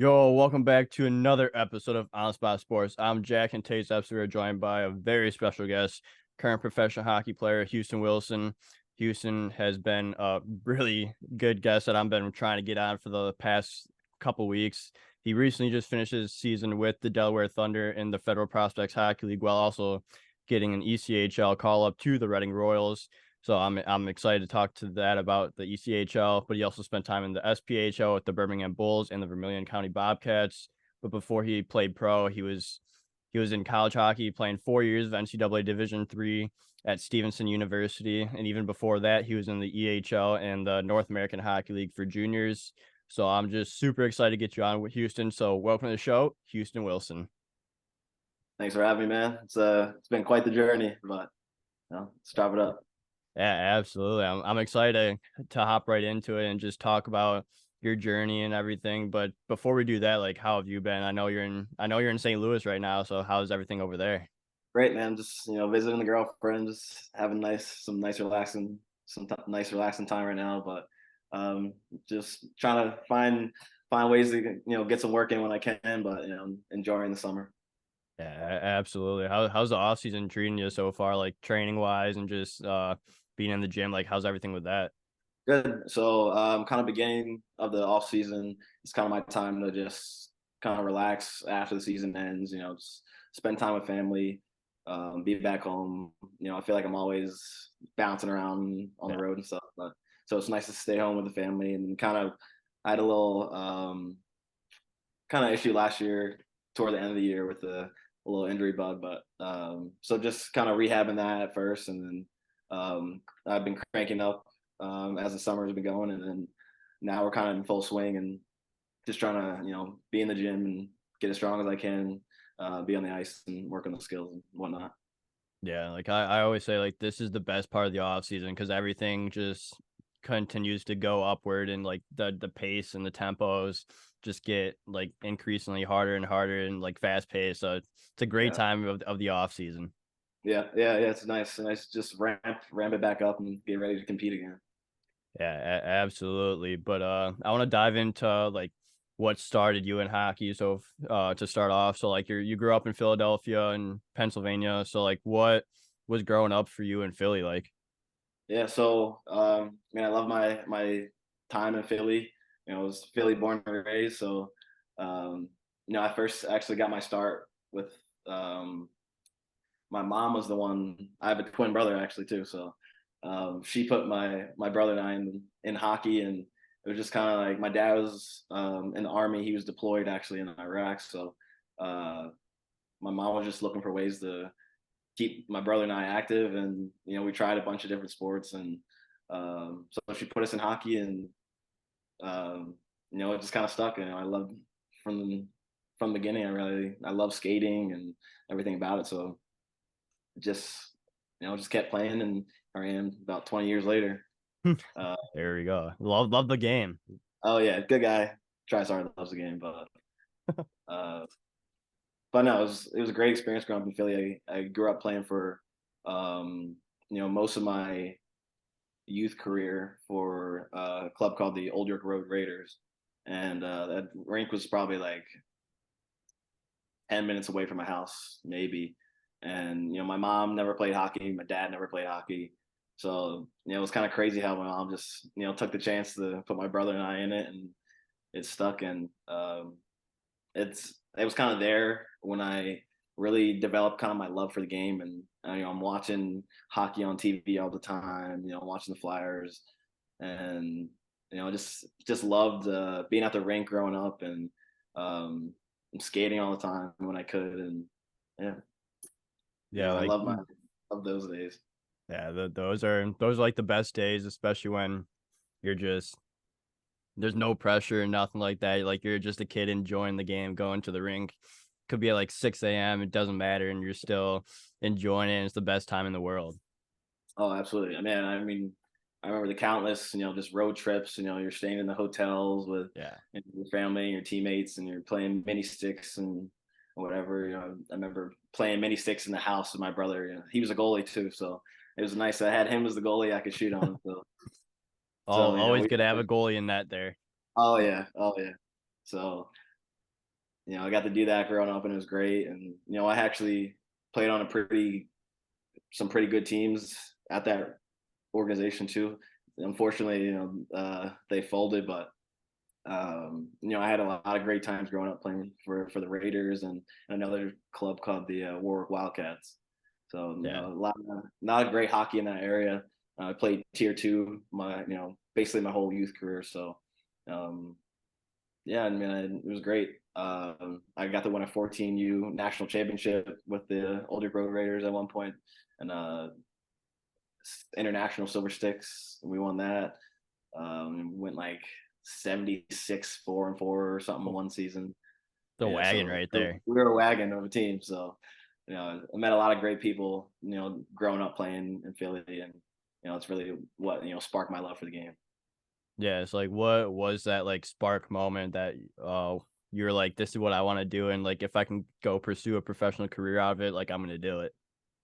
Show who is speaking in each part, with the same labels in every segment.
Speaker 1: Yo, welcome back to another episode of On Spot Sports. I'm Jack and Tate's Epps. We are joined by a very special guest, current professional hockey player, Houston Wilson. Houston has been a really good guest that I've been trying to get on for the past couple weeks. He recently just finished his season with the Delaware Thunder in the Federal Prospects Hockey League while also getting an ECHL call up to the Reading Royals. So I'm excited to talk to that about the ECHL, but he also spent time in the SPHL with the Birmingham Bulls and the Vermilion County Bobcats. But before he played pro, he was in college hockey, playing 4 years of NCAA Division III at Stevenson University, and even before that, he was in the EHL and the North American Hockey League for juniors. So I'm just super excited to get you on with Houston. So welcome to the show, Houston Wilson.
Speaker 2: Thanks for having me, man. It's been quite the journey, but let's chop it up.
Speaker 1: Yeah, absolutely. I'm excited to hop right into it and just talk about your journey and everything. But before we do that, like, how have you been? I know you're in St. Louis right now, so how's everything over there?
Speaker 2: Great, man. Just visiting the girlfriend, just having nice relaxing time right now. But just trying to find ways to get some work in when I can. But enjoying the summer.
Speaker 1: Yeah, absolutely. How's the off season treating you so far, like training wise and just being in the gym? Like, how's everything with that?
Speaker 2: Good. So kind of beginning of the off season, it's kind of my time to just kind of relax after the season ends. Just spend time with family, be back home. I feel like I'm always bouncing around on the
Speaker 1: Yeah,
Speaker 2: road and stuff. But so it's nice to stay home with the family and kind of. I had a little kind of issue last year toward the end of the year with a little injury bug, but so just kind of rehabbing that at first, and then I've been cranking up as the summer's been going, and then now we're kind of in full swing and just trying to be in the gym and get as strong as I can, be on the ice and work on the skills and whatnot.
Speaker 1: yeah. Like I always say, like this is the best part of the off season because everything just continues to go upward and like the pace and the tempos just get like increasingly harder and harder and like fast paced. So it's a great
Speaker 2: Yeah,
Speaker 1: time of the off season.
Speaker 2: yeah. It's nice, just ramp it back up and get ready to compete again.
Speaker 1: Yeah, absolutely. But I want to dive into like what started you in hockey. So to start off, so like you grew up in Philadelphia and Pennsylvania. So like what was growing up for you in Philly like?
Speaker 2: Yeah, so I love my time in Philly. I was Philly born and raised, so I first actually got my start with um, my mom was the one. I have a twin brother actually too, so she put my brother and I in hockey, and it was just kind of like my dad was in the army. He was deployed actually in Iraq, so uh, my mom was just looking for ways to keep my brother and I active, and we tried a bunch of different sports, and so she put us in hockey, and it just kind of stuck. I loved from the beginning. I love skating and everything about it. So just just kept playing, and here I am about 20 years later. Uh,
Speaker 1: There we go. Love the game.
Speaker 2: oh yeah, good guy. Tries hard, loves the game, uh, but no, it was a great experience growing up in Philly. I grew up playing for most of my youth career for a club called the Old York Road Raiders, and that rink was probably like 10 minutes away from my house, maybe. And my mom never played hockey, my dad never played hockey, so it was kind of crazy how my mom just took the chance to put my brother and I in it, and it stuck. And it was kind of there when I really developed kind of my love for the game, and I'm watching hockey on TV all the time, watching the Flyers, and just loved being at the rink growing up, and skating all the time when I could, and yeah,
Speaker 1: Yeah,
Speaker 2: I
Speaker 1: like
Speaker 2: love those days.
Speaker 1: yeah, those are like the best days, especially when you're just there's no pressure and nothing like that. Like you're just a kid enjoying the game, going to the rink. Could be at like 6 a.m. It doesn't matter, and you're still enjoying it. And it's the best time in the world.
Speaker 2: Oh, absolutely. I mean, I remember the countless, just road trips. You're staying in the hotels with
Speaker 1: Yeah.
Speaker 2: your family and your teammates, and you're playing mini sticks and whatever. I remember playing mini sticks in the house with my brother. He was a goalie too, so it was nice. I had him as the goalie I could shoot on. So
Speaker 1: Always
Speaker 2: we.
Speaker 1: good to have a goalie in that there.
Speaker 2: Oh yeah, oh yeah. So I got to do that growing up, and it was great. And I actually played on some pretty good teams at that organization too. Unfortunately, they folded, but I had a lot of great times growing up playing for the Raiders and another club called the Warwick Wildcats. So
Speaker 1: Yeah.
Speaker 2: lot of great hockey in that area. I played tier 2 basically my whole youth career. So um, yeah, I mean, it was great. I got to win a 14U national championship with the Older Road Raiders at one point, and international silver sticks. We won that. Went like 76-4-4 or something one season.
Speaker 1: The
Speaker 2: Yeah,
Speaker 1: wagon
Speaker 2: so
Speaker 1: right there.
Speaker 2: we were a wagon of a team. So I met a lot of great people. Growing up playing in Philly, and it's really what sparked my love for the game.
Speaker 1: Yeah, it's like, what was that like spark moment that you're like, this is what I want to do, and like if I can go pursue a professional career out of it, like I'm gonna do it.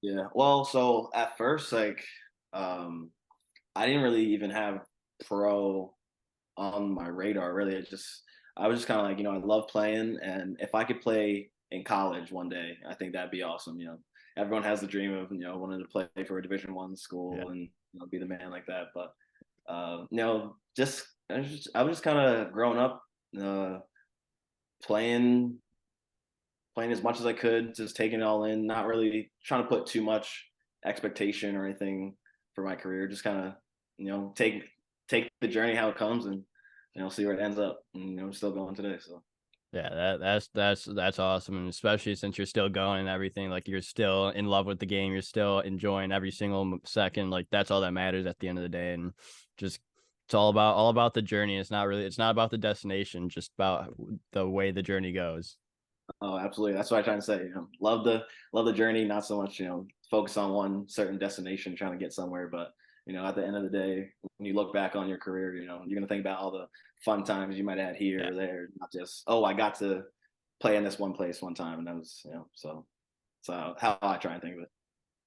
Speaker 2: Yeah. Well, so at first, like, I didn't really even have pro on my radar. Really, I was just kind of like, I love playing, and if I could play in college one day, I think that'd be awesome. Everyone has the dream of wanting to play for a Division I
Speaker 1: Yeah.
Speaker 2: school and be the man like that. But just I was just kind of growing up, uh, playing as much as I could, just taking it all in, not really trying to put too much expectation or anything for my career. Just kind of, take the journey how it comes, and see where it ends up. And I'm still going today. So
Speaker 1: Yeah, that's awesome, and especially since you're still going and everything, like you're still in love with the game, you're still enjoying every single second. Like that's all that matters at the end of the day, and just it's all about the journey. It's not about the destination, just about the way the journey goes.
Speaker 2: oh, absolutely. That's what I try to say. Love the journey, not so much focus on one certain destination, trying to get somewhere. But at the end of the day, when you look back on your career, you're gonna think about all the fun times you might have had here
Speaker 1: Yeah,
Speaker 2: or there, not just, oh, I got to play in this one place one time, and that was so how I try and think of it.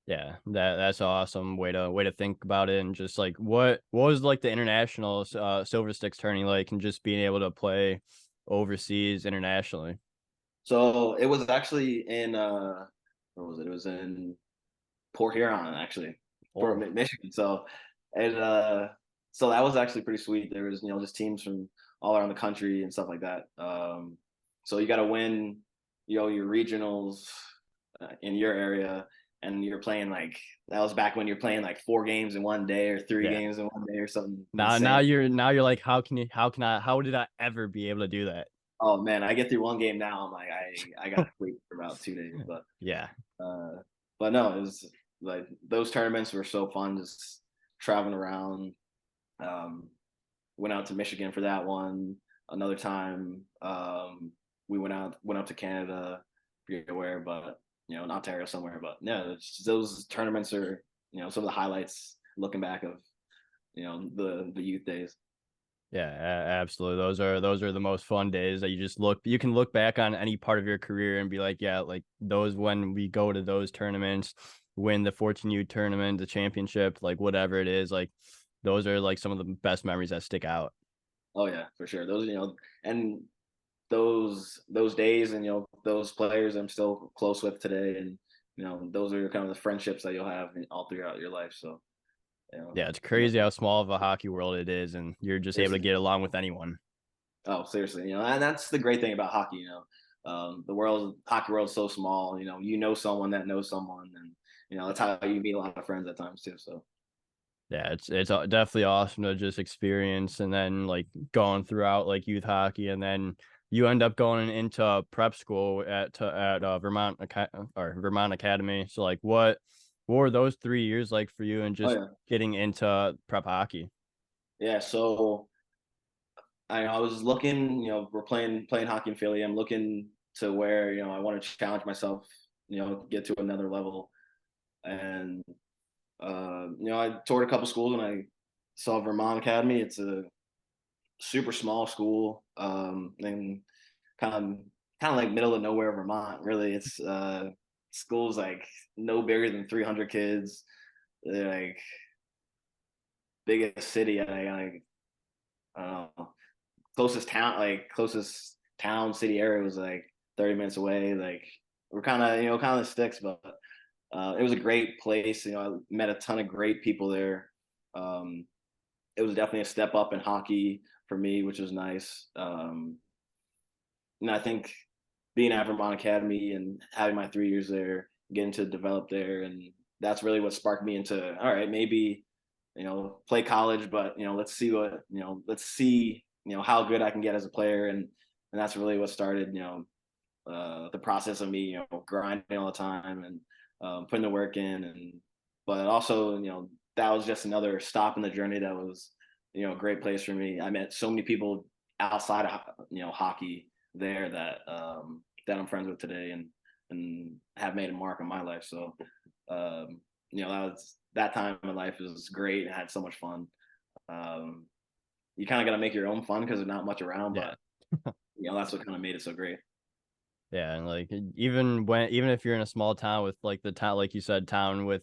Speaker 1: yeah, that's awesome way to think about it, and just like what was like the international silver sticks turning like, and just being able to play overseas internationally.
Speaker 2: So it was actually in where was it? It was in Port Huron, actually,
Speaker 1: Oh,
Speaker 2: Michigan. So it so that was actually pretty sweet. There was just teams from all around the country and stuff like that. So you got to win your regionals in your area, and you're playing like, that was back when you're playing like 4 games in one day or three
Speaker 1: yeah.
Speaker 2: games in one day or something
Speaker 1: Now
Speaker 2: insane.
Speaker 1: you're like, how did I ever be able to do that?
Speaker 2: Oh man, I get through one game now. I'm like, I got to sleep for about 2 days, but
Speaker 1: Yeah.
Speaker 2: Uh, but no, it was like those tournaments were so fun, just traveling around. Um, Went out to Michigan for that one. Another time, we went out to Canada, forget where, but in Ontario somewhere. But yeah, those tournaments are some of the highlights looking back of the youth days.
Speaker 1: Yeah, absolutely. Those are the most fun days that you can look back on any part of your career and be like, yeah, like those when we go to those tournaments, win the 14U tournament, the championship, like whatever it is, like those are like some of the best memories that stick out.
Speaker 2: Oh yeah, for sure. Those and those days, and those players I'm still close with today, and those are kind of the friendships that you'll have all throughout your life. So you know,
Speaker 1: Yeah, it's
Speaker 2: no,
Speaker 1: crazy how small of a hockey world it is, and you're just able to
Speaker 2: seriously.
Speaker 1: get along with anyone.
Speaker 2: Oh, seriously. And that's the great thing about hockey. The hockey world is so small. Someone that knows someone, and that's how you meet a lot of friends at times too. So
Speaker 1: Yeah, it's definitely awesome to just experience, and then like going throughout like youth hockey, and then you end up going into prep school at Vermont Academy. So like what were those 3 years like for you, and
Speaker 2: oh
Speaker 1: just
Speaker 2: yeah,
Speaker 1: getting into prep hockey?
Speaker 2: yeah. So I was looking. We're playing hockey in Philly. I'm looking to where I want to challenge myself. Get to another level. And I toured a couple schools, and I saw Vermont Academy. It's a super small school, and kind of kind of like middle of nowhere Vermont. Really, it's schools like no bigger than 300 kids. They're like biggest city. I don't know, closest town city area was like 30 minutes away. Like we're kind of, kind of sticks, but it was a great place. I met a ton of great people there. Um, it was definitely a step up in hockey for me, which was nice. And I think being at Vermont Academy and having my 3 years there, getting to develop there, and that's really what sparked me into, all right, maybe, play college, but let's see what, how good I can get as a player, and that's really what started, the process of me, grinding all the time and putting the work in, and but also, that was just another stop in the journey that was, a great place for me. I met so many people outside of hockey there that that I'm friends with today, and have made a mark on my life. So that time in my life was great. I had so much fun. You kind of got to make your own fun because there's not much around,
Speaker 1: Yeah.
Speaker 2: but that's what kind of made it so great.
Speaker 1: Yeah, and like even if you're in a small town with like the town, like you said, town with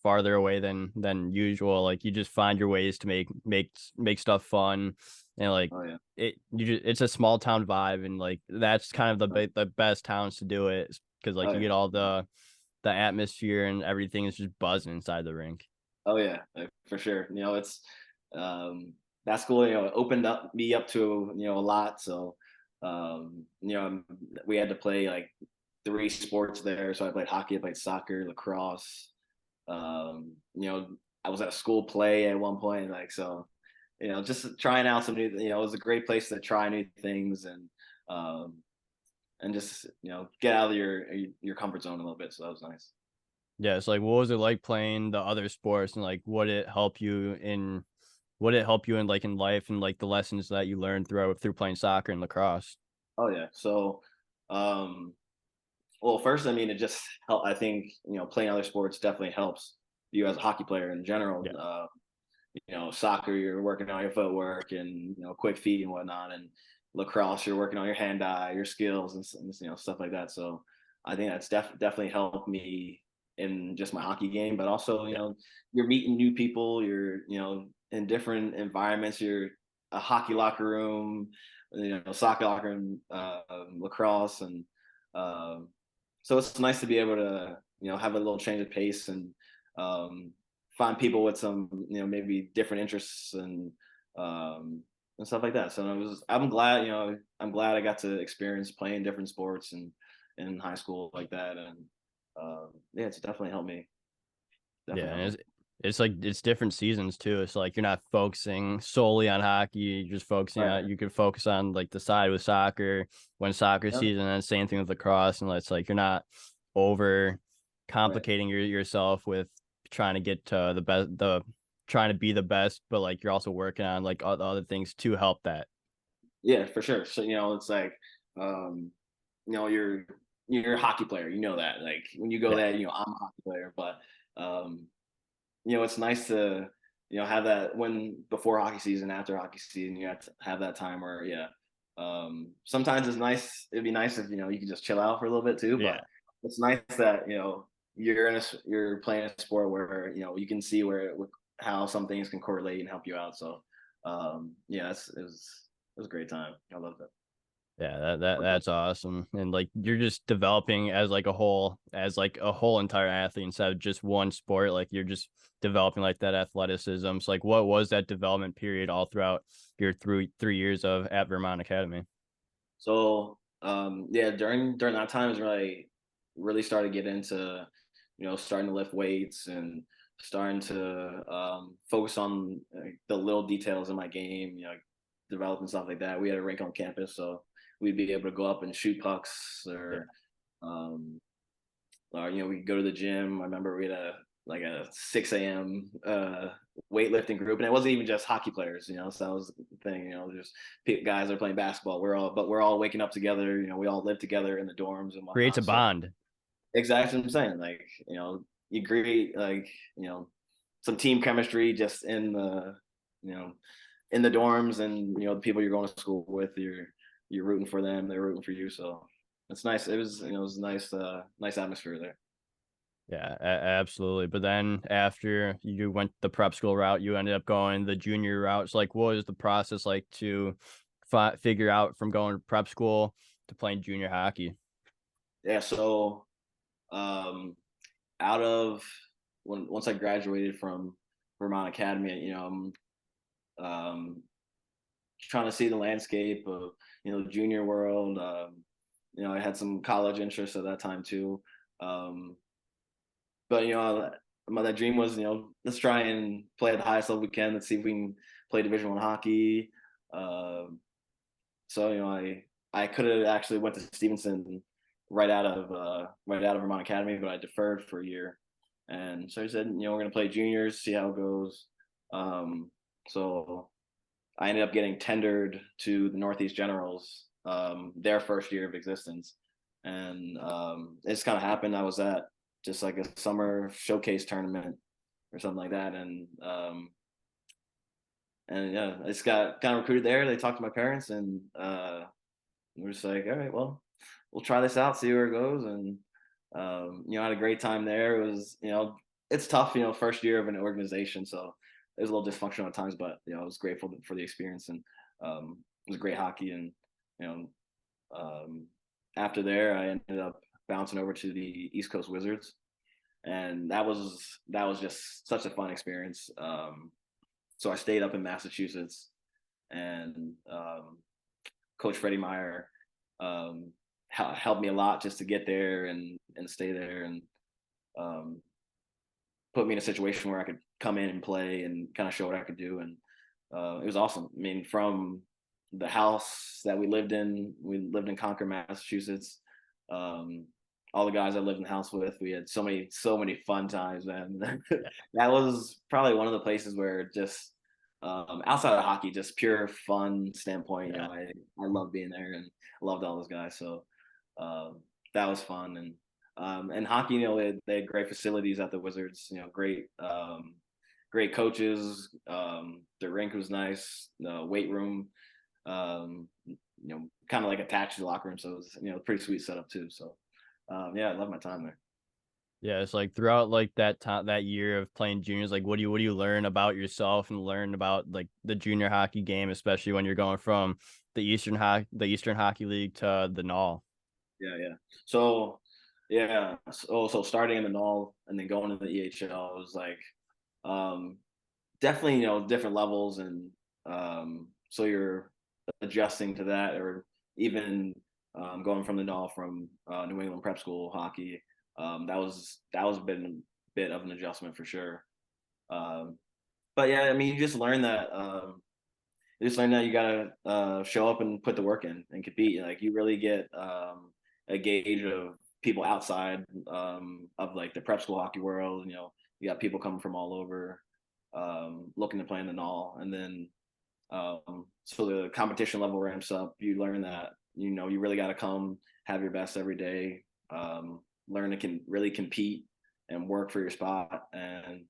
Speaker 1: farther away than usual, like you just find your ways to make stuff fun, and like
Speaker 2: Oh yeah.
Speaker 1: it's a small town vibe, and like that's kind of
Speaker 2: Oh,
Speaker 1: the best towns to do it, because like
Speaker 2: oh
Speaker 1: you
Speaker 2: yeah.
Speaker 1: get all the atmosphere and everything is just buzzing inside the rink.
Speaker 2: Oh yeah, for sure. It's um, that school, opened up me up to a lot. So we had to play like 3 sports there. So I played hockey, I played soccer, lacrosse. I was at a school play at one point, like so. Just trying out some new. It was a great place to try new things um, and just get out of your comfort zone a little bit. So that was nice.
Speaker 1: Yeah, it's like, what was it like playing the other sports, and like what it help you in like in life, and like the lessons that you learned through playing soccer and lacrosse?
Speaker 2: Oh yeah. So, um, well, first, I mean, it just help. I think playing other sports definitely helps you as a hockey player in general.
Speaker 1: Yeah.
Speaker 2: Soccer, you're working on your footwork and quick feet and whatnot, and lacrosse, you're working on your hand-eye, your skills, and stuff like that. So, I think that's definitely helped me in just my hockey game, but also
Speaker 1: Yeah.
Speaker 2: you're meeting new people, you're in different environments, you're a hockey locker room, soccer locker room, lacrosse, and um, so it's nice to be able to have a little change of pace and um, find people with some maybe different interests um, and stuff like that. So I'm glad I'm glad I got to experience playing different sports and in high school like that, and yeah, it's definitely helped me.
Speaker 1: Yeah,
Speaker 2: Definitely helped
Speaker 1: and
Speaker 2: me.
Speaker 1: it's like it's different seasons too. It's like you're not focusing solely on hockey. You're just focusing
Speaker 2: Right.
Speaker 1: on you can focus on like the side with soccer when soccer
Speaker 2: Yep.
Speaker 1: season, and same thing with lacrosse. And it's like you're not over
Speaker 2: Right.
Speaker 1: complicating yourself with trying to get to the trying to be the best, but like you're also working on like other things to help that.
Speaker 2: Yeah, for sure. So it's like um, you're a hockey player. You know that. Like when you go
Speaker 1: Yeah.
Speaker 2: there, I'm a hockey player, but um, it's nice to have that when before hockey season, after hockey season, you have to have that time where yeah. Sometimes it's nice. It'd be nice if you could just chill out for a little bit too.
Speaker 1: Yeah.
Speaker 2: But it's nice that you're playing a sport where you can see how some things can correlate and help you out. So yeah, it was a great time. I loved it.
Speaker 1: Yeah, that's awesome. And like you're just developing as like a whole entire athlete instead of just one sport. Like you're just developing like that athleticism. So like what was that development period all throughout your 3 years of at Vermont Academy?
Speaker 2: So yeah, during that time is really started to get into starting to lift weights and starting to focus on the little details in my game, developing stuff like that. We had a rink on campus, so we'd be able to go up and shoot pucks
Speaker 1: Yeah.
Speaker 2: um, or we could go to the gym. I remember we had a 6 a.m. Weightlifting group, and it wasn't even just hockey players, so that was the thing, just guys that are playing basketball. We're all waking up together, we all live together in the dorms and
Speaker 1: Creates a
Speaker 2: whatnot. So
Speaker 1: bond.
Speaker 2: exactly what I'm saying, like you agree, like some team chemistry just you know in the dorms, and the people you're going to school with, you're rooting for them, they're rooting for you. So it's nice. It was nice atmosphere there.
Speaker 1: Yeah, absolutely. But then after you went the prep school route, you ended up going the junior route. So like what was the process like to figure out from going to prep school to playing junior hockey?
Speaker 2: Yeah, so out of once I graduated from Vermont Academy, I'm trying to see the landscape of junior world. I had some college interests at that time too. Um, but that dream was let's try and play at the highest level we can. Let's see if we can play Division I hockey. So I could have actually went to Stevenson right out of Vermont Academy, but I deferred for a year. And so I said, we're gonna play juniors, see how it goes. So I ended up getting tendered to the Northeast Generals, their first year of existence, and it just kind of happened. I was at just like a summer showcase tournament or something like that, and yeah, I just got kind of recruited there. They talked to my parents, and we're just like, all right, well, we'll try this out, see where it goes, and I had a great time there. It was, it's tough, first year of an organization, so it was a little dysfunctional at times, but I was grateful for the experience, and it was great hockey. And you know, after there, I ended up bouncing over to the East Coast Wizards, and that was just such a fun experience. So I stayed up in Massachusetts, and Coach Freddie Meyer helped me a lot just to get there and stay there, and put me in a situation where I could come in and play and kind of show what I could do. And it was awesome. I mean, from the house that we lived in Concord, Massachusetts. All the guys I lived in the house with, we had so many fun times, man. That was probably one of the places where just outside of hockey, just pure fun standpoint.
Speaker 1: Yeah.
Speaker 2: I love being there, and I loved all those guys. So that was fun. And hockey, they had great facilities at the Wizards. Great coaches. The rink was nice. The weight room, kind of like attached to the locker room, so it was pretty sweet setup too. So yeah, I love my time there.
Speaker 1: Yeah, it's like throughout like that time, that year of playing juniors, like what do you learn about yourself and learn about like the junior hockey game, especially when you're going from the Eastern Hockey League to the NAHL?
Speaker 2: Yeah. So yeah, so starting in the NAHL and then going to the EHL was like um, definitely different levels, and so you're adjusting to that, or even going from the NAHL from New England Prep School hockey. That was been a bit of an adjustment for sure. Um, but yeah, I mean, you just learn that you gotta show up and put the work in and compete. Like you really get a gauge of people outside of like the prep school hockey world. You got people coming from all over looking to play in the NAHL, and then so the competition level ramps up. You learn that you really got to come have your best every day. Learn to can really compete and work for your spot, and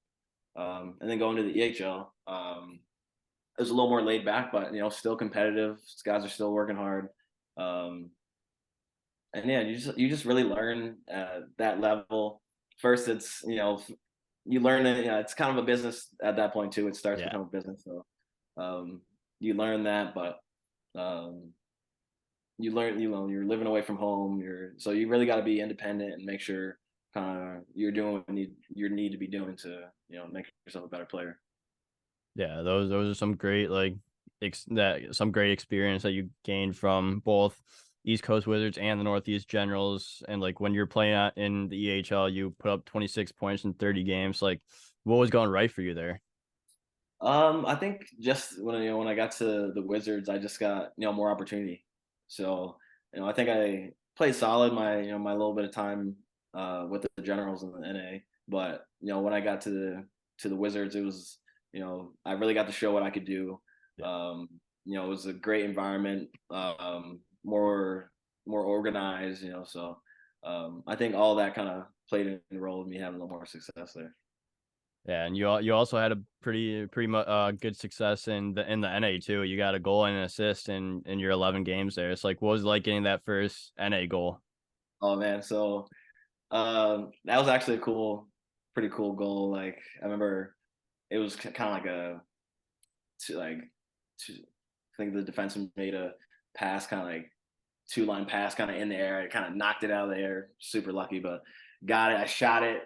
Speaker 2: then going to the EHL. It was a little more laid back, but still competitive. These guys are still working hard, um, and yeah, you just really learn at that level. First, it's you learn that it's kind of a business at that point too. It starts to
Speaker 1: Yeah.
Speaker 2: become a business, so you learn that, but um, you learn you're living away from home. So you really got to be independent and make sure kind of you're doing what you need to be doing to make yourself a better player.
Speaker 1: Yeah, those are some great like some great experience that you gained from both East Coast Wizards and the Northeast Generals. And like when you're playing out in the EHL, you put up 26 points in 30 games. Like what was going right for you there?
Speaker 2: I think just when I got to the Wizards, I just got more opportunity. So I think I played solid my little bit of time with the Generals and the NA. But when I got to the Wizards, it was I really got to show what I could do.
Speaker 1: Yeah.
Speaker 2: It was a great environment, more organized. So I think all that kind of played a role in me having a little more success there.
Speaker 1: Yeah, and you also had a pretty much good success in the NA too. You got a goal and an assist in your 11 games there. It's like what was it like getting that first NA goal?
Speaker 2: Oh man, so that was actually pretty cool goal. Like I remember it was kind of like to, I think the defenseman made a pass kind of like 2-line pass kind of in the air. I kind of knocked it out of the air. Super lucky, but got it. I shot it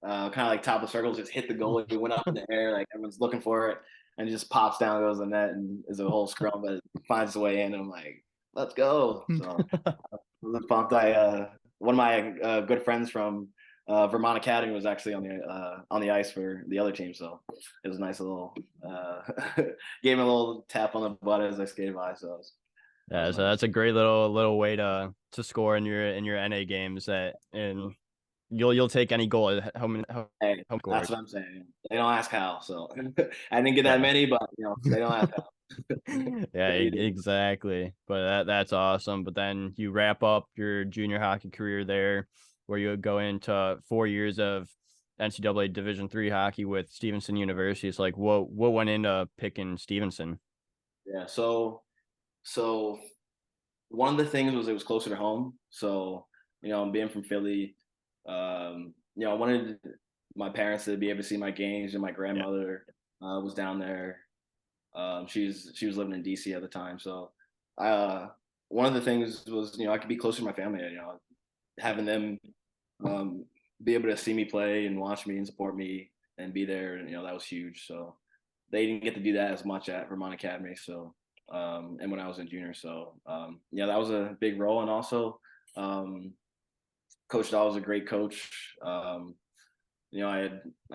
Speaker 2: kind of like top of circles, just hit the goal. It went up in the air, like everyone's looking for it, and it just pops down, goes in the net, and is a whole scrum, but it finds its way in. And I'm like, let's go. So I was pumped. One of my good friends from Vermont Academy was actually on the ice for the other team, so it was a nice little gave him a little tap on the butt as I skated by. So
Speaker 1: Yeah,
Speaker 2: was
Speaker 1: so
Speaker 2: nice.
Speaker 1: that's a great little way to score in your NA games, that and you'll take any goal at
Speaker 2: Hey,
Speaker 1: home
Speaker 2: that's
Speaker 1: court.
Speaker 2: what I'm saying. They don't ask how, so I didn't get that
Speaker 1: Yeah.
Speaker 2: many, but they don't ask how.
Speaker 1: Yeah, exactly. But that's awesome. But then you wrap up your junior hockey career there, where you would go into 4 years of NCAA Division III hockey with Stevenson University. It's like what went into picking Stevenson?
Speaker 2: Yeah, so one of the things was it was closer to home. So, being from Philly, I wanted my parents to be able to see my games, and my
Speaker 1: Yeah,
Speaker 2: grandmother was down there. She was living in DC at the time. So, uh, one of the things was, I could be closer to my family, having them um, be able to see me play and watch me and support me and be there, and, that was huge. So they didn't get to do that as much at Vermont Academy. So, and when I was in junior, so yeah, that was a big role. And also, um, Coach Dahl was a great coach. I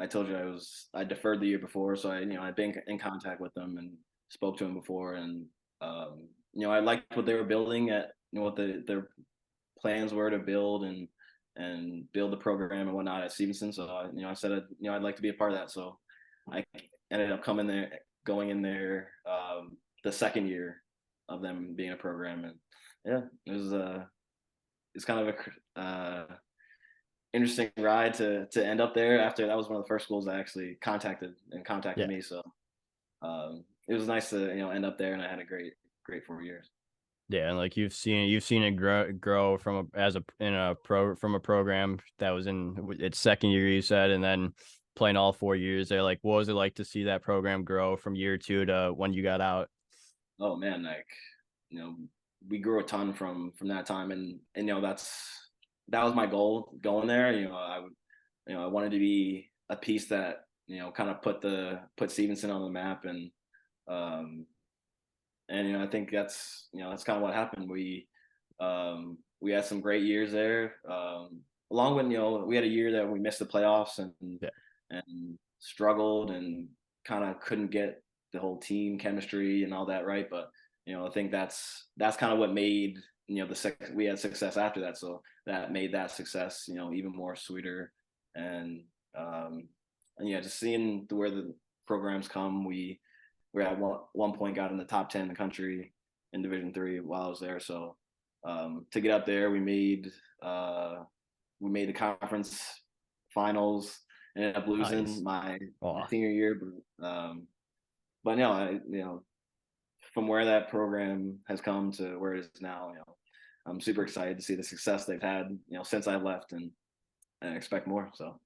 Speaker 2: told you I deferred the year before, so I'd been in contact with them and spoke to him before, and I liked what they were building at, what their plans were to build and build the program and whatnot at Stevenson. So I said I'd like to be a part of that. So I ended up going in there the second year of them being a program, and yeah, it's kind of a interesting ride to end up there. After that was one of the first schools that actually contacted
Speaker 1: yeah.
Speaker 2: me. So it was nice to end up there, and I had a great 4 years.
Speaker 1: Yeah, and like you've seen it grow from a program that was in its second year, you said, and then playing all 4 years there. Like, what was it like to see that program grow from year two to when you got out?
Speaker 2: Oh man, like you know, we grew a ton from that time, and that was my goal going there. I wanted to be a piece that kind of put Stevenson on the map, um, and I think that's kind of what happened. We had some great years there. Along with we had a year that we missed the playoffs
Speaker 1: Yeah,
Speaker 2: and struggled and kind of couldn't get the whole team chemistry and all that right. But I think that's kind of what made we had success after that. So that made that success even more sweeter. And yeah, just seeing where the programs come, we at one point got in the top 10 in the country in Division III while I was there. So to get up there, we made the conference finals. Ended up losing
Speaker 1: nice.
Speaker 2: my
Speaker 1: Oh,
Speaker 2: senior year, but no, from where that program has come to where it is now, I'm super excited to see the success they've had, since I left, and I expect more. So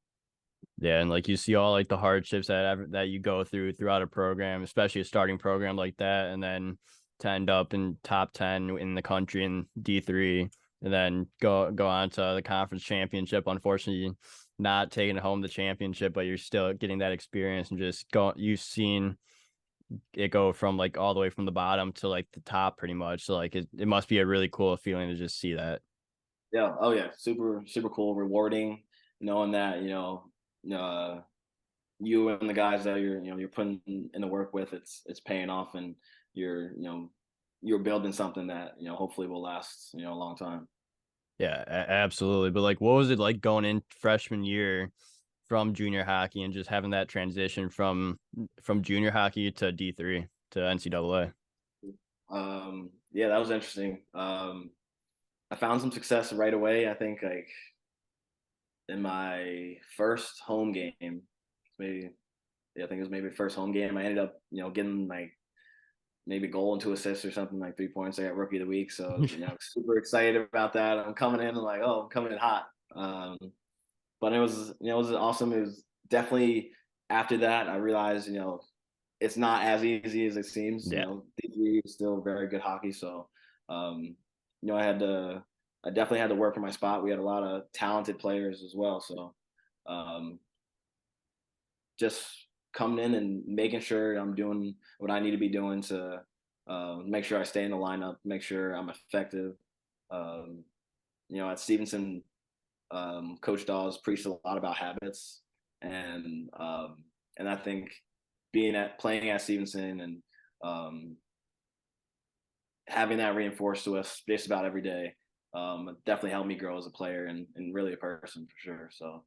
Speaker 1: yeah, and like you see all like the hardships that you go throughout a program, especially a starting program like that, and then to end up in top 10 in the country in D3, and then go on to the conference championship. Unfortunately, not taking home the championship, but you're still getting that experience and just you've seen it go from like all the way from the bottom to like the top pretty much. So like it must be a really cool feeling to just see that.
Speaker 2: yeah, oh yeah, super cool, rewarding, knowing that uh, you and the guys that you're putting in the work with, it's paying off, and you're building something that hopefully will last a long time.
Speaker 1: Yeah, absolutely. But like, what was it like going in freshman year from junior hockey and just having that transition from junior hockey to D3 to NCAA?
Speaker 2: Yeah, that was interesting. I found some success right away. I think like in my first home game, maybe yeah, I think it was maybe first home game. I ended up getting like maybe goal and 2 assists or something, like 3 points. I got rookie of the week, so super excited about that. I'm coming in and like, oh, I'm coming in hot. But it was awesome. It was definitely after that I realized it's not as easy as it seems.
Speaker 1: Yeah.
Speaker 2: D3 is still very good hockey, so um, I definitely had to work for my spot. We had a lot of talented players as well. So um, just coming in and making sure I'm doing what I need to be doing to make sure I stay in the lineup, make sure I'm effective. Um, at Stevenson, Coach Dawes preached a lot about habits, and I think playing at Stevenson and um, having that reinforced to us just about every day definitely helped me grow as a player and really a person for sure. So,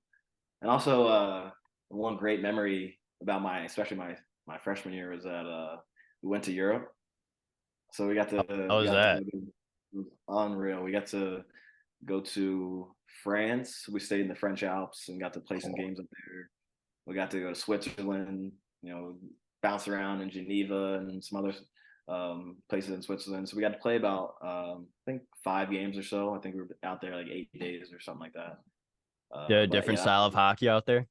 Speaker 2: and also one great memory about especially my freshman year was that we went to Europe. So
Speaker 1: How
Speaker 2: we
Speaker 1: was
Speaker 2: got to go
Speaker 1: that?
Speaker 2: to, it was unreal. We got to go to France. We stayed in the French Alps and got to play some games up there. We got to go to Switzerland, bounce around in Geneva and some other places in Switzerland. So we got to play about, I think, 5 games or so. I think we were out there like 8 days or something like that.
Speaker 1: Yeah,
Speaker 2: But
Speaker 1: different
Speaker 2: yeah,
Speaker 1: style of hockey out there.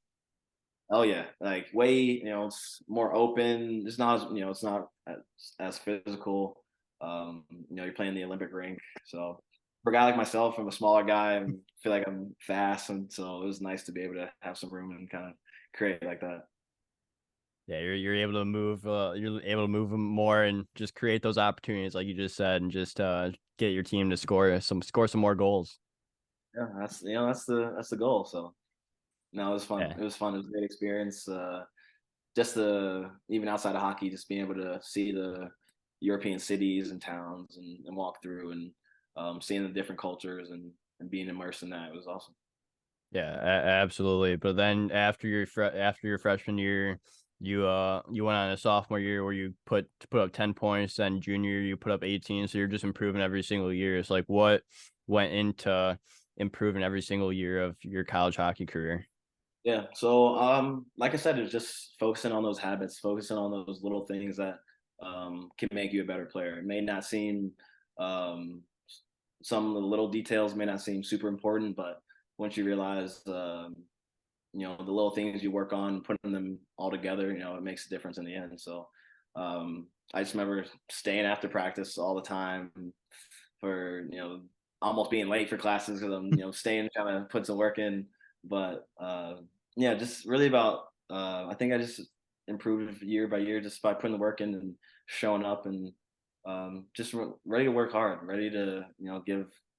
Speaker 2: oh yeah, like way, it's more open. It's not as, it's not as physical. You're playing the Olympic rink. So for a guy like myself, I'm a smaller guy and feel like I'm fast. And so it was nice to be able to have some room and kind of create like that.
Speaker 1: Yeah, you're able to move. You're able to move them more and just create those opportunities, like you just said, and just get your team to score some more goals.
Speaker 2: Yeah, that's the goal. So no, it was fun.
Speaker 1: Yeah,
Speaker 2: It was fun. It was a great experience. Just even outside of hockey, just being able to see the European cities and towns and walk through and seeing the different cultures and being immersed in that. It was awesome.
Speaker 1: yeah, absolutely. But then after your freshman year, you went on a sophomore year where you put up 10 points. Then junior year you put up 18. So you're just improving every single year. It's like what went into improving every single year of your college hockey career?
Speaker 2: Yeah. So, like I said, it's just focusing on those habits, focusing on those little things that can make you a better player. It may not seem um, some of the little details may not seem super important, but once you realize, the little things you work on, putting them all together, it makes a difference in the end. So, I just remember staying after practice all the time for almost being late for classes because I'm staying trying to put some work in. But yeah, just really about I think I just improved year by year just by putting the work in and showing up and just ready to work hard, ready to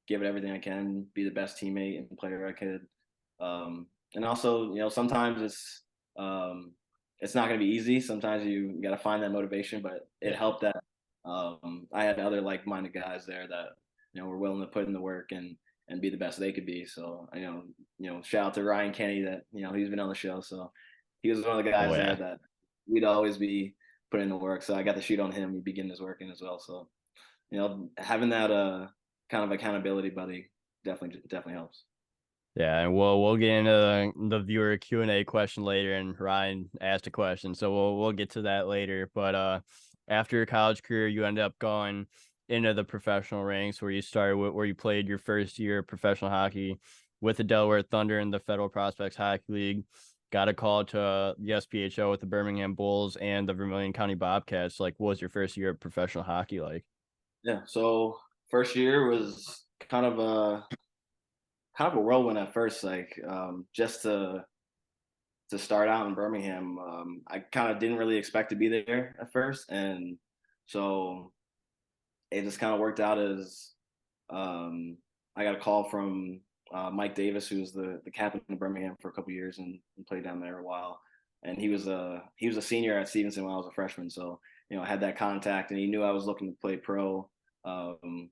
Speaker 2: give it everything I can, be the best teammate and player I could. And also, sometimes it's not going to be easy. Sometimes you got to find that motivation, but it
Speaker 1: Yeah.
Speaker 2: helped that I had other like-minded guys there that were willing to put in the work and be the best they could be. So shout out to Ryan Kenny that he's been on the show. So he was one of the
Speaker 1: Oh
Speaker 2: guys there
Speaker 1: yeah.
Speaker 2: that we'd always be putting in the work. So I got to shoot on him. He'd be getting his work in as well. So having that kind of accountability buddy definitely helps.
Speaker 1: Yeah, and we'll get into the viewer Q&A question later, and Ryan asked a question, so we'll get to that later. But after your college career, you ended up going into the professional ranks where you started where you played your first year of professional hockey with the Delaware Thunder in the Federal Prospects Hockey League. Got a call to the SPHL with the Birmingham Bulls and the Vermilion County Bobcats. Like, what was your first year of professional hockey like?
Speaker 2: Yeah. So first year was kind of a whirlwind at first. Like just to start out in Birmingham, I kind of didn't really expect to be there at first, and so it just kind of worked out as um, I got a call from Mike Davis, who was the captain of Birmingham for a couple years and played down there a while. And he was a senior at Stevenson when I was a freshman, so I had that contact, and he knew I was looking to play pro um,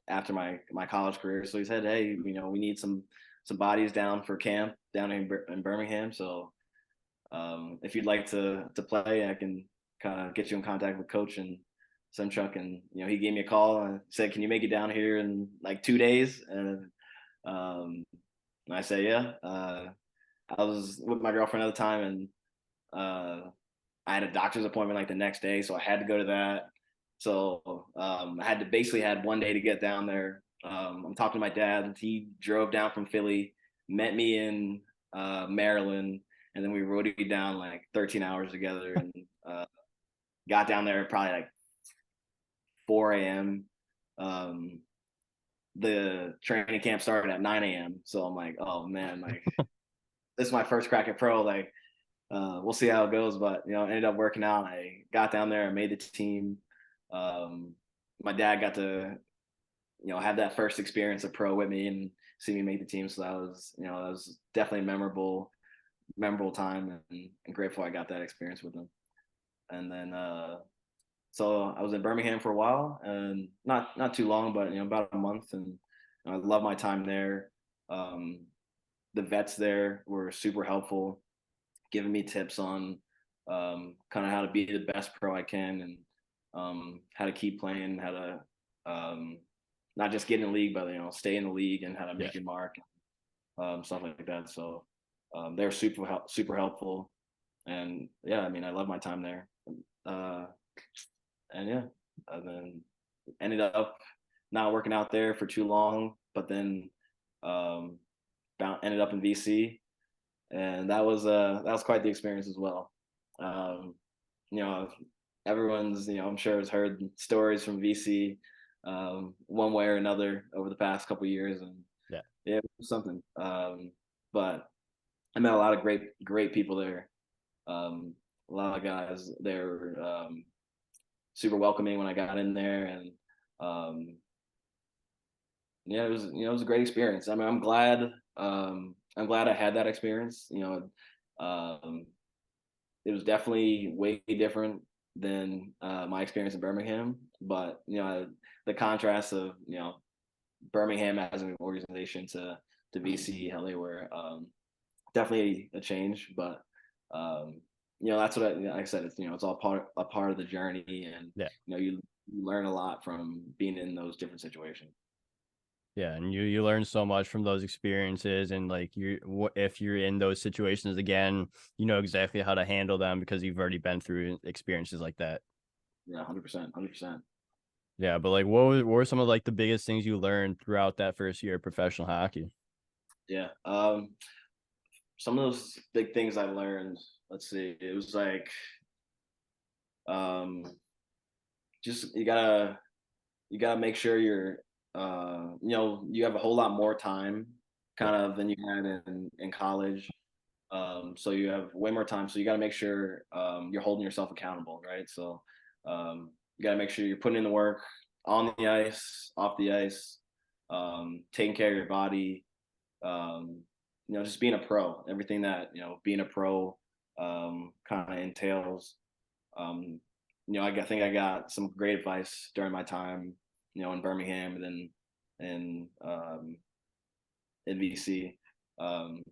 Speaker 2: after my college career. So he said, "Hey, we need some bodies down for camp down in Birmingham. So if you'd like to play, I can kind of get you in contact with coach and Simchuk." And he gave me a call and said, "Can you make it down here in like 2 days?" Um, and I said, "Yeah." I was with my girlfriend at the time, and I had a doctor's appointment like the next day, so I had to go to that. So I had to basically had one day to get down there. I'm talking to my dad. He drove down from Philly, met me in Maryland, and then we roaded down like 13 hours together and got down there probably like 4 a.m. Um, the training camp started at 9 a.m. So I'm like, oh man, like this is my first crack at pro. Like, we'll see how it goes. But ended up working out. I got down there, I made the team. My dad got to have that first experience of pro with me and see me make the team. So that was definitely a memorable time, and grateful I got that experience with him. And then so I was in Birmingham for a while, and not too long, but about a month, and I love my time there. Um, the vets there were super helpful, giving me tips on kind of how to be the best pro I can, and how to keep playing, how to not just get in the league, but stay in the league, and how to make your mark, stuff like that. So they're super helpful, and yeah, I mean, I love my time there. Uh, and yeah, and then ended up not working out there for too long, but then um, ended up in VC, and that was quite the experience as well. Um, you know, everyone's I'm sure has heard stories from VC, one way or another over the past couple of years, and
Speaker 1: Yeah.
Speaker 2: yeah, it was something. But I met a lot of great people there. A lot of guys. They were super welcoming when I got in there, and um, yeah, it was a great experience. I mean, I'm glad I had that experience. Um, it was definitely way different than my experience in Birmingham, but the contrast of Birmingham as an organization to VC, how they were, definitely a change. But that's what like I said. It's all a part of the journey, and
Speaker 1: Yeah.
Speaker 2: You learn a lot from being in those different situations.
Speaker 1: Yeah, and you learn so much from those experiences, and like if you're in those situations again, you know exactly how to handle them because you've already been through experiences like that.
Speaker 2: Yeah, 100%, 100%.
Speaker 1: Yeah, but like what were some of like the biggest things you learned throughout that first year of professional hockey?
Speaker 2: Yeah. Some of those big things I learned. Let's see. It was like um, just you gotta make sure you have a whole lot more time
Speaker 1: Yeah.
Speaker 2: kind of than you had in college. So you have way more time. So you got to make sure you're holding yourself accountable, right? So you got to make sure you're putting in the work on the ice, off the ice, taking care of your body. Um, just being a pro. Everything that being a pro kind of entails. Um, think I got some great advice during my time, in Birmingham, and then in VC. Um,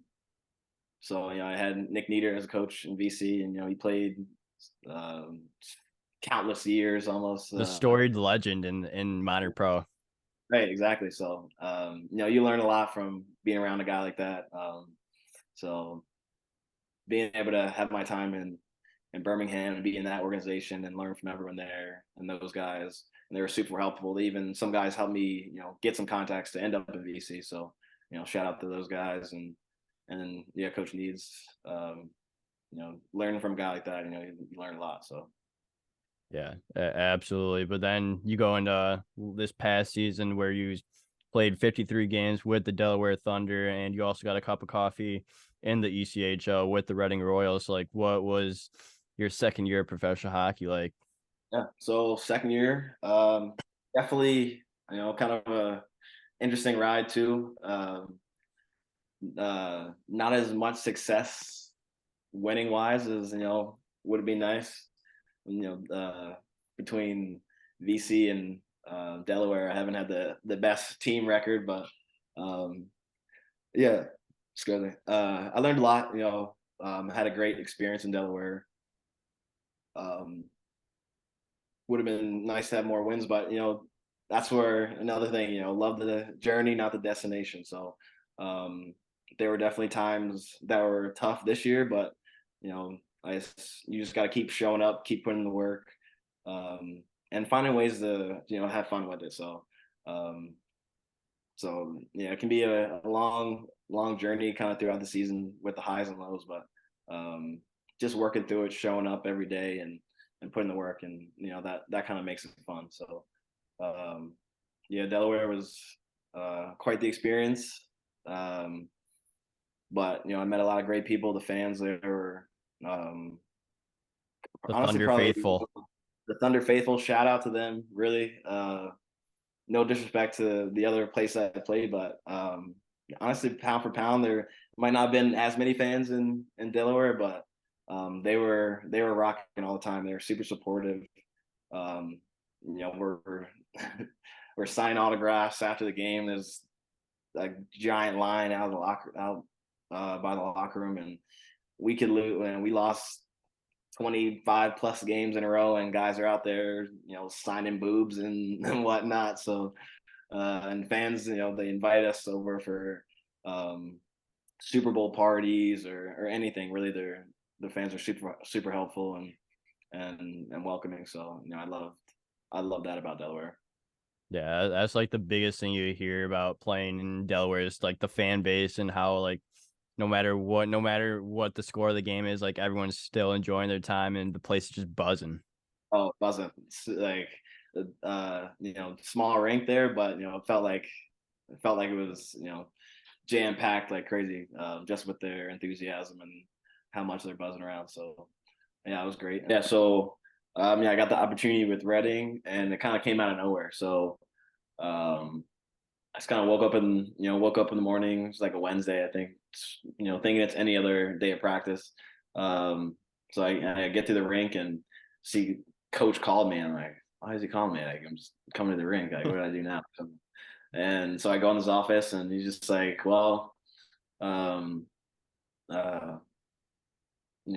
Speaker 2: so I had Nick Nieder as a coach in VC, and he played um, countless years, almost.
Speaker 1: The storied legend in minor pro.
Speaker 2: Right, exactly. So you learn a lot from being around a guy like that. So being able to have my time in Birmingham and be in that organization and learn from everyone there and those guys, and they were super helpful. Even some guys helped me, get some contacts to end up in VC. So shout out to those guys, and yeah, Coach Needs. Learning from a guy like that, you learn a lot. So
Speaker 1: Yeah, absolutely. But then you go into this past season where you played 53 games with the Delaware Thunder, and you also got a cup of coffee in the ECHL with the Reading Royals. Like, what was your second year of professional hockey like?
Speaker 2: yeah, so second year, definitely, kind of a interesting ride too. Not as much success winning wise as would be nice. Between VC and Delaware, I haven't had the best team record, but um, yeah, it's good. I learned a lot. Had a great experience in Delaware. Um, would have been nice to have more wins, but that's where another thing. Love the journey, not the destination. So um, there were definitely times that were tough this year, but you know, you just got to keep showing up, keep putting in the work, and finding ways to have fun with it. Um, so yeah, it can be a long journey kind of throughout the season with the highs and lows, but just working through it, showing up every day, and putting the work, and that kind of makes it fun. So yeah, Delaware was quite the experience. But I met a lot of great people. The fans there were
Speaker 1: The
Speaker 2: honestly
Speaker 1: Thunder
Speaker 2: probably
Speaker 1: faithful.
Speaker 2: the Thunder faithful. Shout out to them, really. No disrespect to the other place I played, but honestly, pound for pound, there might not have been as many fans in Delaware, but they were rocking all the time. They were super supportive. Um, we're we're signing autographs after the game. There's a giant line out of the locker out by the locker room, and we could lose, and we lost 25 plus games in a row, and guys are out there, signing boobs and whatnot. So, and fans, they invite us over for Super Bowl parties or anything. Really, the fans are super helpful and welcoming. So, I love that about Delaware.
Speaker 1: Yeah, that's like the biggest thing you hear about playing in Delaware is like the fan base and how like no matter what the score of the game is, like everyone's still enjoying their time and the place is just buzzing.
Speaker 2: Oh, it wasn't like small rink there, but it felt like it was jam packed like crazy, just with their enthusiasm and how much they're buzzing around. So yeah, it was great. Yeah, so I got the opportunity with Reading, and it kind of came out of nowhere. So I just kind of woke up in the morning. It's like a Wednesday, I think. Thinking it's any other day of practice. So I get to the rink and see coach called me. And I'm like, why is he calling me? Like, I'm just coming to the rink. Like, what do I do now? And so I go in his office, and he's just like, well, um, uh,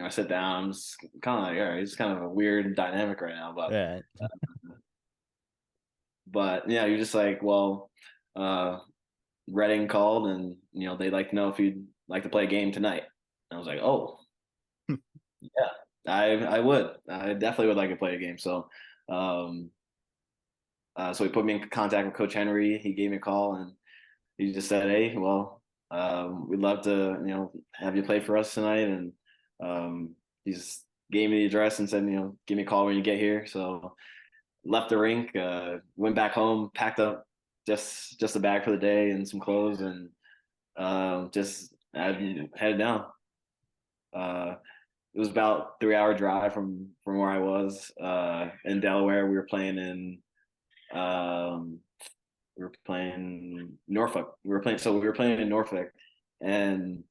Speaker 2: I sit down. I'm just kind of like, all right, it's kind of a weird dynamic right now,
Speaker 1: Yeah.
Speaker 2: but yeah, you're just like, well, uh, Reading called, and they'd like to know if you'd like to play a game tonight. And I was like, oh yeah, I would. I definitely would like to play a game. Um, so he put me in contact with Coach Henry. He gave me a call, and he just said, hey, well, we'd love to have you play for us tonight. And he just gave me the address and said, give me a call when you get here. So left the rink, went back home, packed up just a bag for the day and some clothes, and just I headed down. Uh, it was about 3 hour drive from where I was in Delaware. We were playing Norfolk. We were playing in Norfolk, and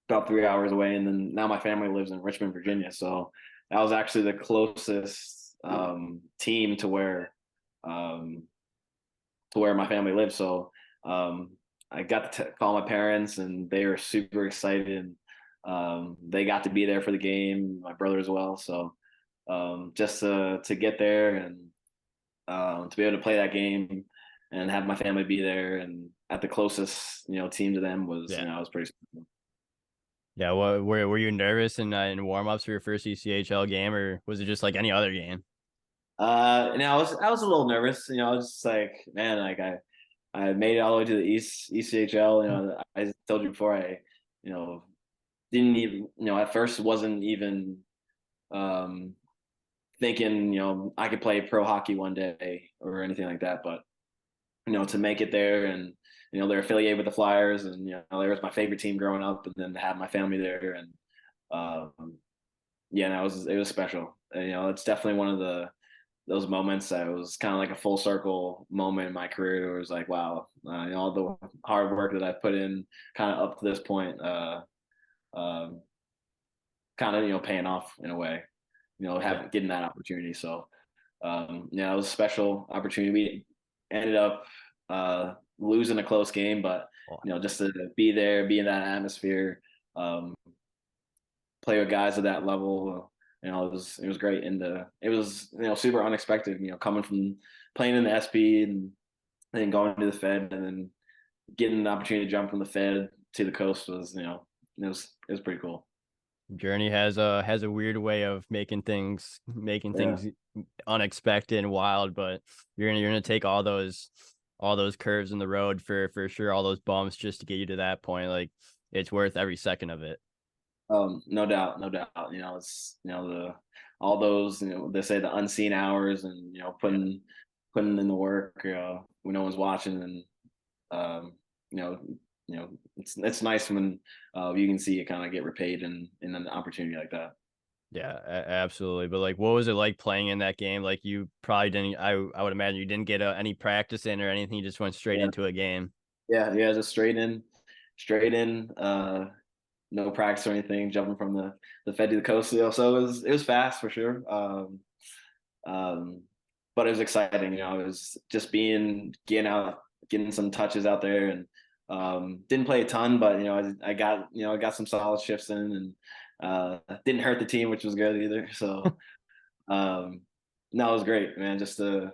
Speaker 2: about 3 hours away. And then now my family lives in Richmond, Virginia. So that was actually the closest team um, to where my family lives. So I got to call my parents, and they were super excited. They got to be there for the game, my brother as well. So just to get there and to be able to play that game and have my family be there and at the closest team to them was
Speaker 1: Yeah.
Speaker 2: was pretty.
Speaker 1: Yeah. What were you nervous in warm ups for your first ECHL game, or was it just like any other game?
Speaker 2: And I was a little nervous. I was just like, man, like I made it all the way to the ECHL. I told you before, I you know didn't even at first wasn't even um, thinking I could play pro hockey one day or anything like that. But to make it there, and they're affiliated with the Flyers, and there was my favorite team growing up, and then to have my family there, and um, yeah, and it was special. And, it's definitely one of those moments that was kind of like a full circle moment in my career where it was like, wow, all the hard work that I put in kind of up to this point, um, kind of, paying off in a way,
Speaker 1: Yeah.
Speaker 2: getting that opportunity. So, it was a special opportunity. We ended up losing a close game, but, just to be there, be in that atmosphere, um, play with guys at that level. It was great, and it was super unexpected. Coming from playing in the SP and then going to the Fed, and then getting the opportunity to jump from the Fed to the coast was it was pretty cool.
Speaker 1: Journey has a weird way of making
Speaker 2: Yeah.
Speaker 1: things unexpected and wild, but you're gonna take all those curves in the road for sure, all those bumps just to get you to that point. Like it's worth every second of it.
Speaker 2: No doubt, no doubt. It's the all those they say the unseen hours, and putting in the work when no one's watching, and you know, it's nice when you can see it kind of get repaid in an opportunity like that.
Speaker 1: Yeah, absolutely. But like, what was it like playing in that game? Like, you probably didn't. I would imagine you didn't get any practice in or anything. You just went straight
Speaker 2: Yeah,
Speaker 1: into a game.
Speaker 2: yeah, just straight in. No practice or anything, jumping from the Fed to the coast. So it was fast for sure. Um, but it was exciting. It was just getting out, getting some touches out there, and didn't play a ton, but I got some solid shifts in, and didn't hurt the team, which was good either. So um, no, it was great, man. Just to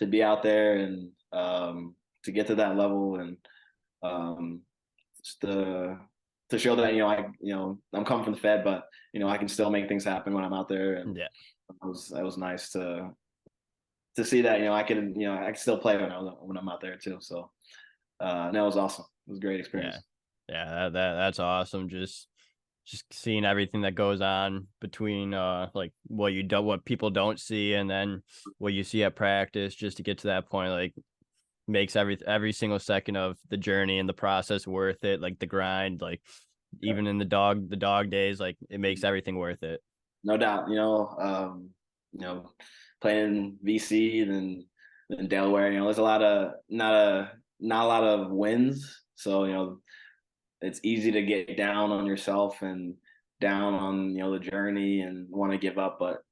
Speaker 2: be out there and to get to that level, and um, just to show that I'm coming from the Fed, but I can still make things happen when I'm out there, and
Speaker 1: Yeah,
Speaker 2: that was nice to see that I can still play when I'm out there too. So no, it was awesome. It was a great
Speaker 1: yeah,
Speaker 2: experience.
Speaker 1: yeah. That's awesome. Just seeing everything that goes on between like what people don't see, and then what you see at practice, just to get to that point, like makes every single second of the journey and the process worth it. Like the grind, like
Speaker 2: Yeah.
Speaker 1: even in the dog days, like it makes everything worth it.
Speaker 2: No doubt. You know, playing VC then Delaware. There's a lot of not a lot of wins, so it's easy to get down on yourself and down on the journey and want to give up. But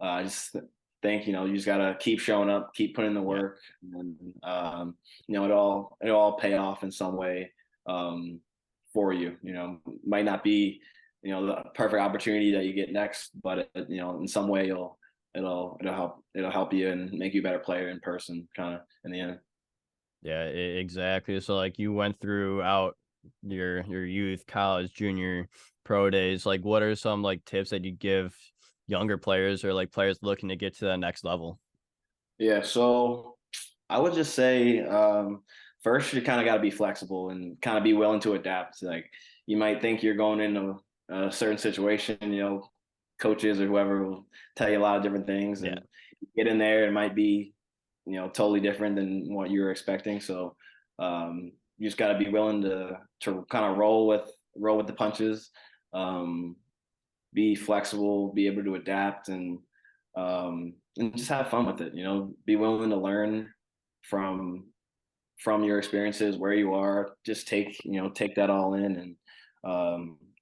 Speaker 2: I just think you just gotta keep showing up, keep putting in the
Speaker 1: Yeah,
Speaker 2: work, and it all pay off in some way for you. Might not be the perfect opportunity that you get next, but in some way it'll help you and make you a better player in person, kind of in the end.
Speaker 1: yeah, exactly. So like you went throughout your youth, college, junior, pro days. Like, what are some like tips that you give younger players or like players looking to get to that next level?
Speaker 2: Yeah, so I would just say first you kind of got to be flexible and kind of be willing to adapt. Like you might think you're going into a certain situation, coaches or whoever will tell you a lot of different things,
Speaker 1: Yeah,
Speaker 2: and you get in there, it might be totally different than what you were expecting. So you just got to be willing to kind of roll with the punches, um, be flexible, be able to adapt, and just have fun with it. Be willing to learn from your experiences, where you are. Just take that all in,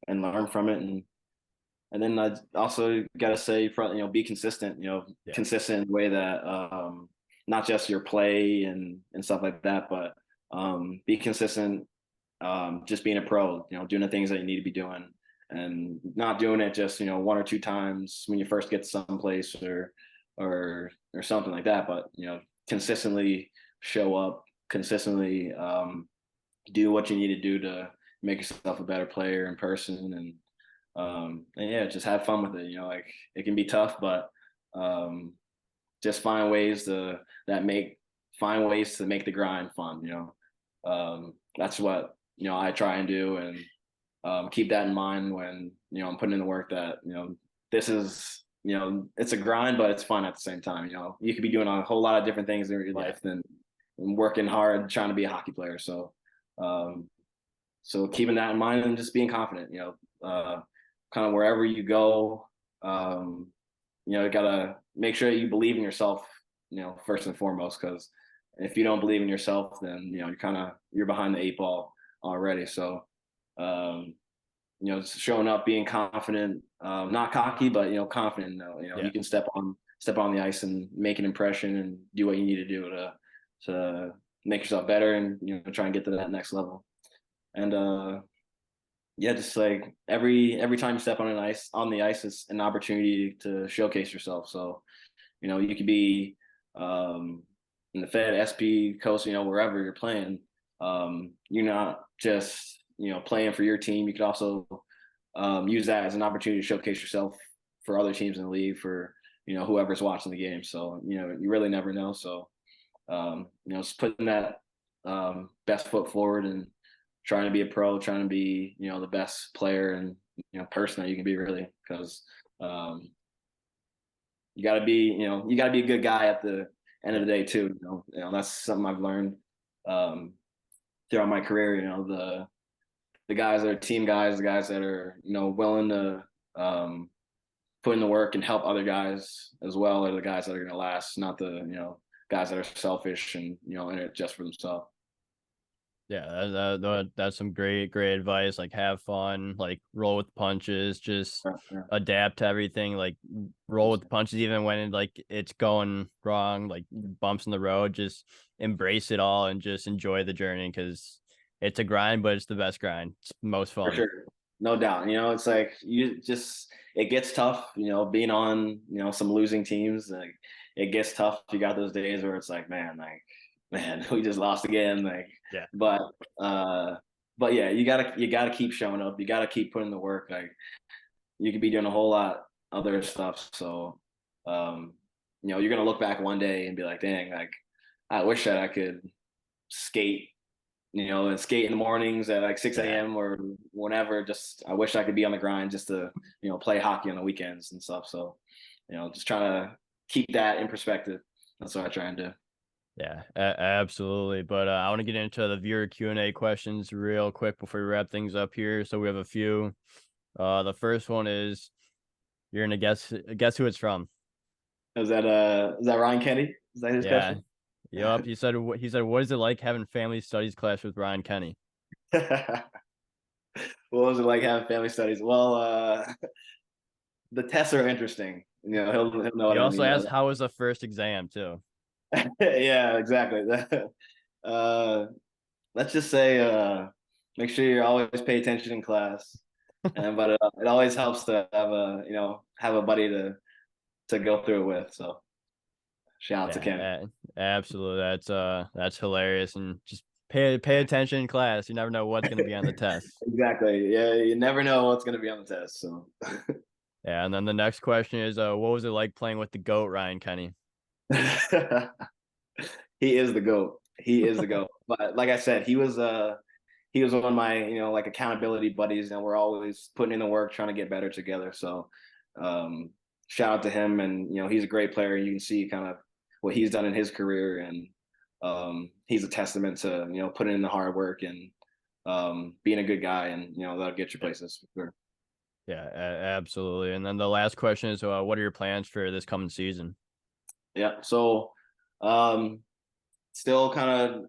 Speaker 2: and learn from it. And then I also got to say, be consistent.
Speaker 1: yeah,
Speaker 2: Consistent in the way that not just your play and stuff like that, but be consistent. Just being a pro, doing the things that you need to be doing, and not doing it just one or two times when you first get to someplace or something like that, but consistently show up, consistently do what you need to do to make yourself a better player in person, and yeah, just have fun with it. Like it can be tough, but um, just find ways to make the grind fun. That's what I try and do, and keep that in mind when I'm putting in the work. That this is it's a grind, but it's fun at the same time. You could be doing a whole lot of different things in your
Speaker 1: yeah,
Speaker 2: life than working hard trying to be a hockey player. Um, so keeping that in mind and just being confident. Kind of wherever you go, you gotta make sure that you believe in yourself. First and foremost, because if you don't believe in yourself, then you're behind the eight ball already. So um, showing up, being confident, not cocky, but confident.
Speaker 1: yeah.
Speaker 2: You can step on the ice and make an impression and do what you need to do to make yourself better, and try and get to that next level. And yeah, just like every time you step on the ice, it's an opportunity to showcase yourself. So you could be in the Fed, SP, Coast, wherever you're playing. You're not just playing for your team. You could also use that as an opportunity to showcase yourself for other teams in the league, for whoever's watching the game. So you really never know. So just putting that best foot forward and trying to be a pro, trying to be the best player and person that you can be, really, because um, you got to be a good guy at the end of
Speaker 1: Yeah.
Speaker 2: the day too. That's something I've learned. Um, throughout my career. The guys that are team guys, the guys that are willing to put in the work and help other guys as well are the guys that are going to last, not the guys that are selfish and in it just for themselves.
Speaker 1: Yeah, that's some great advice. Like, have fun, like roll with the punches, just
Speaker 2: Yeah, yeah,
Speaker 1: adapt to everything. Like, roll with the punches, even when it's going wrong, like bumps in the road. Just embrace it all and just enjoy the journey because it's a grind, but it's the best grind. It's most
Speaker 2: for
Speaker 1: fun.
Speaker 2: sure, no doubt. It's like it gets tough. Being on some losing teams, like it gets tough. You got those days where it's like, man, we just lost again. Like,
Speaker 1: Yeah,
Speaker 2: but uh, but yeah, you gotta keep showing up. You gotta keep putting the work. Like you could be doing a whole lot other stuff. So, you're gonna look back one day and be like, dang, like I wish that I could skate, and skate in the mornings at like 6
Speaker 1: yeah.
Speaker 2: a.m. or whenever. Just I wish I could be on the grind just to, play hockey on the weekends and stuff. So, just trying to keep that in perspective. That's what I try and do.
Speaker 1: Yeah, absolutely. But I want to get into the viewer Q&A questions real quick before we wrap things up here. So we have a few. The first one is, you're gonna guess who it's from.
Speaker 2: Is that Ryan Kenny? Is that his
Speaker 1: Yeah.
Speaker 2: question?
Speaker 1: Yup. He said, what is it like having family studies class with Ryan Kenny?
Speaker 2: What was it like having family studies? Well, the tests are interesting. He'll know
Speaker 1: He
Speaker 2: what I
Speaker 1: also
Speaker 2: mean.
Speaker 1: asked, how was the first exam too?
Speaker 2: Yeah, exactly. uh, let's just say, make sure you always pay attention in class, but it always helps to have a buddy to go through it with. So shout out to Kenny.
Speaker 1: Yeah, absolutely. That's hilarious. And just pay attention in class. You never know what's gonna be on the test.
Speaker 2: Exactly. Yeah, you never know what's going to be on the test. So
Speaker 1: Yeah, and then the next question is, what was it like playing with the GOAT, Ryan Kenny?
Speaker 2: he is the goat. He is the goat. But like I said, he was one of my like accountability buddies, and we're always putting in the work, trying to get better together. So um, shout out to him, and he's a great player. You can see kind of what he's done in his career, and he's a testament to putting in the hard work and being a good guy, and that'll get you places for sure.
Speaker 1: Yeah, absolutely. And then the last question is, what are your plans for this coming season?
Speaker 2: Yeah. So um, still kind of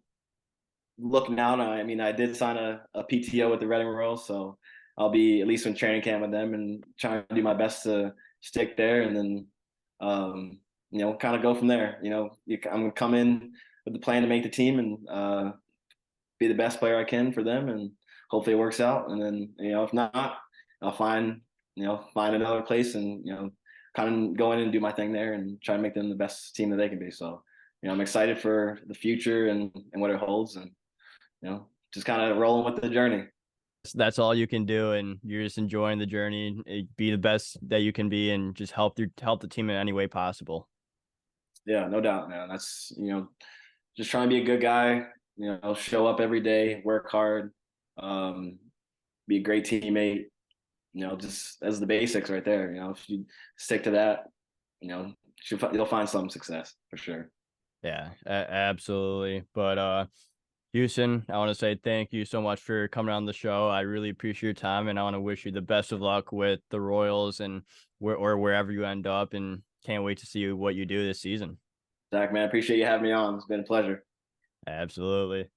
Speaker 2: looking out. I mean, I did sign a PTO with the Reading Royals, so I'll be at least in training camp with them and trying to do my best to stick there, and then kind of go from there. I'm gonna come in with the plan to make the team and be the best player I can for them, and hopefully it works out. And then if not, I'll find another place and kind of go in and do my thing there and try to make them the best team that they can be. So I'm excited for the future and what it holds, and just kind of rolling with the journey.
Speaker 1: That's all you can do, and you're just enjoying the journey. Be the best that you can be, and just help the team in any way possible.
Speaker 2: Yeah, no doubt, man. That's just trying to be a good guy. Show up every day, work hard, um, be a great teammate. Just as the basics right there. If you stick to that, you'll find some success for sure.
Speaker 1: Yeah, absolutely. But Houston, I want to say thank you so much for coming on the show. I really appreciate your time, and I want to wish you the best of luck with the Royals and wherever you end up. And can't wait to see what you do this season.
Speaker 2: Zach, man, appreciate you having me on. It's been a pleasure.
Speaker 1: Absolutely.